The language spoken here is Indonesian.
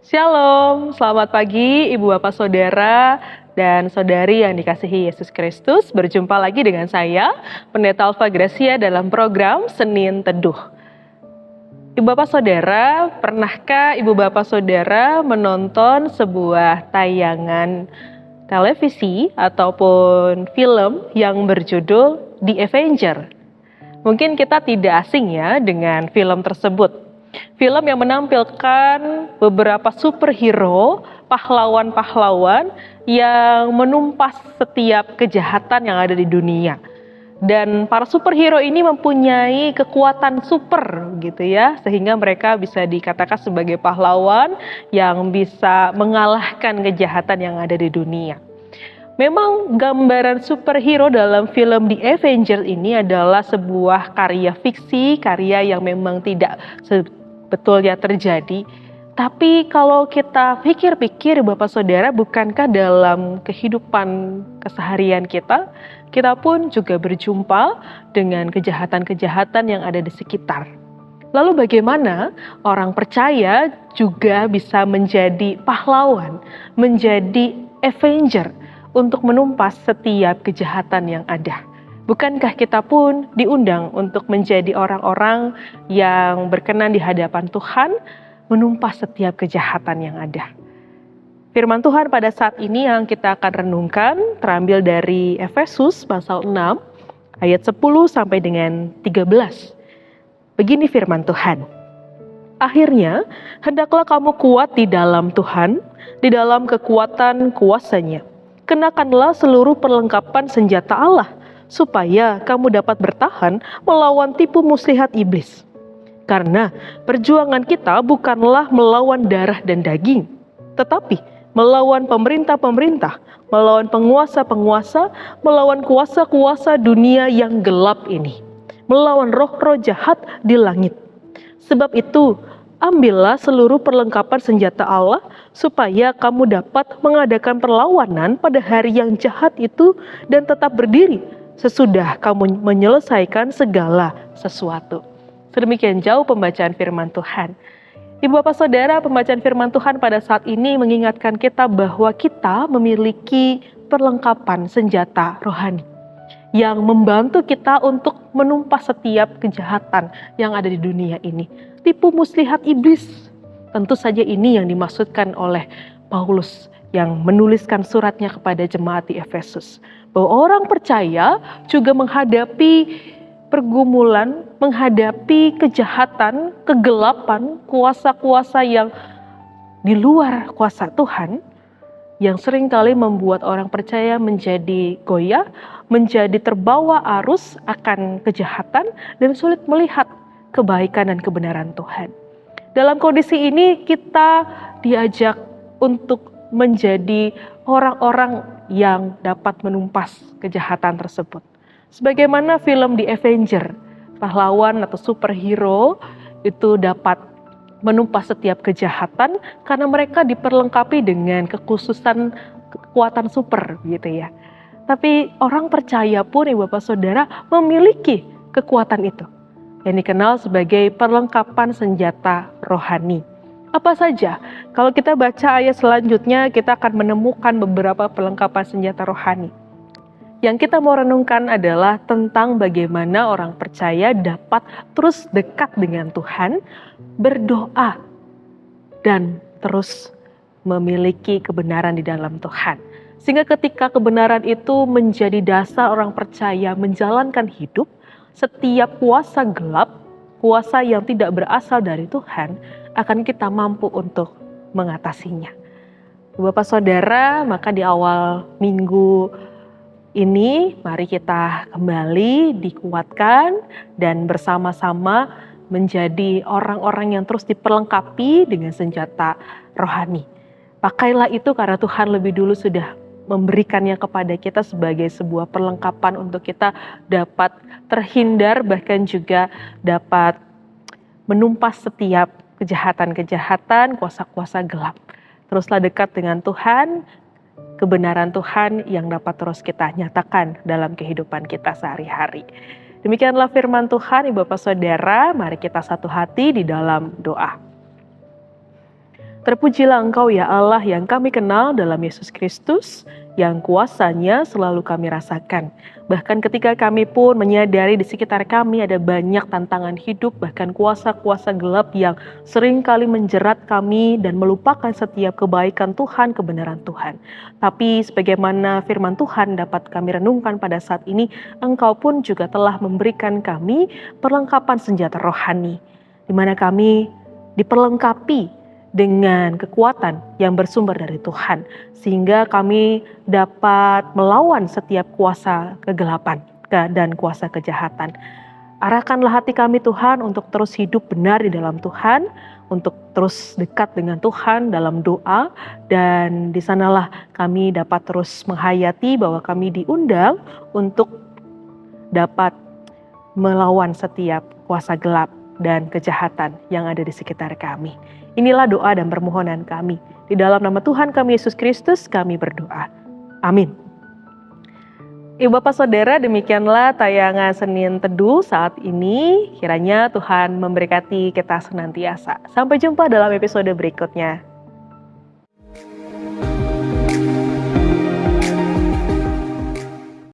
Shalom, selamat pagi Ibu Bapak Saudara dan Saudari yang dikasihi Yesus Kristus. Berjumpa lagi dengan saya, Pendeta Alfa Gracia dalam program Senin Teduh. Ibu Bapak Saudara, pernahkah Ibu Bapak Saudara menonton sebuah tayangan televisi ataupun film yang berjudul The Avenger? Mungkin kita tidak asing ya dengan film tersebut. Film yang menampilkan beberapa superhero, pahlawan-pahlawan yang menumpas setiap kejahatan yang ada di dunia. Dan para superhero ini mempunyai kekuatan super gitu ya, sehingga mereka bisa dikatakan sebagai pahlawan yang bisa mengalahkan kejahatan yang ada di dunia. Memang gambaran superhero dalam film The Avengers ini adalah sebuah karya fiksi, karya yang memang tidak sebetulnya terjadi. Tapi kalau kita pikir-pikir Bapak Saudara, bukankah dalam kehidupan keseharian kita pun juga berjumpa dengan kejahatan-kejahatan yang ada di sekitar. Lalu bagaimana orang percaya juga bisa menjadi pahlawan, menjadi Avenger, untuk menumpas setiap kejahatan yang ada? Bukankah kita pun diundang untuk menjadi orang-orang yang berkenan di hadapan Tuhan, menumpas setiap kejahatan yang ada? Firman Tuhan pada saat ini yang kita akan renungkan terambil dari Efesus pasal 6 ayat 10 sampai dengan 13. Begini firman Tuhan. Akhirnya, hendaklah kamu kuat di dalam Tuhan, di dalam kekuatan kuasa-Nya. Kenakanlah seluruh perlengkapan senjata Allah, supaya kamu dapat bertahan melawan tipu muslihat iblis. Karena perjuangan kita bukanlah melawan darah dan daging, tetapi melawan pemerintah-pemerintah, melawan penguasa-penguasa, melawan kuasa-kuasa dunia yang gelap ini, melawan roh-roh jahat di langit. Sebab itu, ambillah seluruh perlengkapan senjata Allah, supaya kamu dapat mengadakan perlawanan pada hari yang jahat itu dan tetap berdiri sesudah kamu menyelesaikan segala sesuatu. Sedemikian jauh pembacaan firman Tuhan. Ibu Bapak Saudara, pembacaan firman Tuhan pada saat ini mengingatkan kita bahwa kita memiliki perlengkapan senjata rohani yang membantu kita untuk menumpas setiap kejahatan yang ada di dunia ini. Tipu muslihat iblis. Tentu saja ini yang dimaksudkan oleh Paulus yang menuliskan suratnya kepada jemaat di Efesus. Bahwa orang percaya juga menghadapi pergumulan, menghadapi kejahatan, kegelapan, kuasa-kuasa yang di luar kuasa Tuhan, yang seringkali membuat orang percaya menjadi goyah, menjadi terbawa arus akan kejahatan, dan sulit melihat kebaikan dan kebenaran Tuhan. Dalam kondisi ini kita diajak untuk menjadi orang-orang yang dapat menumpas kejahatan tersebut. Sebagaimana film The Avenger, pahlawan atau superhero itu dapat menumpas setiap kejahatan karena mereka diperlengkapi dengan kekhususan kekuatan super gitu ya. Tapi orang percaya pun Ibu Bapak Saudara memiliki kekuatan itu yang dikenal sebagai perlengkapan senjata rohani. Apa saja? Kalau kita baca ayat selanjutnya, kita akan menemukan beberapa perlengkapan senjata rohani. Yang kita mau renungkan adalah tentang bagaimana orang percaya dapat terus dekat dengan Tuhan, berdoa, dan terus memiliki kebenaran di dalam Tuhan. Sehingga ketika kebenaran itu menjadi dasar orang percaya menjalankan hidup, setiap kuasa gelap, kuasa yang tidak berasal dari Tuhan, akan kita mampu untuk mengatasinya. Bapak Saudara, maka di awal minggu ini, mari kita kembali dikuatkan dan bersama-sama menjadi orang-orang yang terus diperlengkapi dengan senjata rohani. Pakailah itu karena Tuhan lebih dulu sudah memberikannya kepada kita sebagai sebuah perlengkapan untuk kita dapat terhindar, bahkan juga dapat menumpas setiap kejahatan-kejahatan, kuasa-kuasa gelap. Teruslah dekat dengan Tuhan, kebenaran Tuhan yang dapat terus kita nyatakan dalam kehidupan kita sehari-hari. Demikianlah firman Tuhan, Ibu Bapak Saudara, mari kita satu hati di dalam doa. Terpujilah Engkau ya Allah yang kami kenal dalam Yesus Kristus, yang kuasanya selalu kami rasakan. Bahkan ketika kami pun menyadari di sekitar kami ada banyak tantangan hidup, bahkan kuasa-kuasa gelap yang sering kali menjerat kami dan melupakan setiap kebaikan Tuhan, kebenaran Tuhan. Tapi sebagaimana firman Tuhan dapat kami renungkan pada saat ini, Engkau pun juga telah memberikan kami perlengkapan senjata rohani, di mana kami diperlengkapi dengan kekuatan yang bersumber dari Tuhan, sehingga kami dapat melawan setiap kuasa kegelapan dan kuasa kejahatan. Arahkanlah hati kami Tuhan untuk terus hidup benar di dalam Tuhan, untuk terus dekat dengan Tuhan dalam doa, dan di sanalah kami dapat terus menghayati bahwa kami diundang untuk dapat melawan setiap kuasa gelap dan kejahatan yang ada di sekitar kami. Inilah doa dan permohonan kami. Di dalam nama Tuhan kami Yesus Kristus kami berdoa. Amin. Ibu Bapak Saudara, demikianlah tayangan Senin Teduh saat ini. Kiranya Tuhan memberkati kita senantiasa. Sampai jumpa dalam episode berikutnya.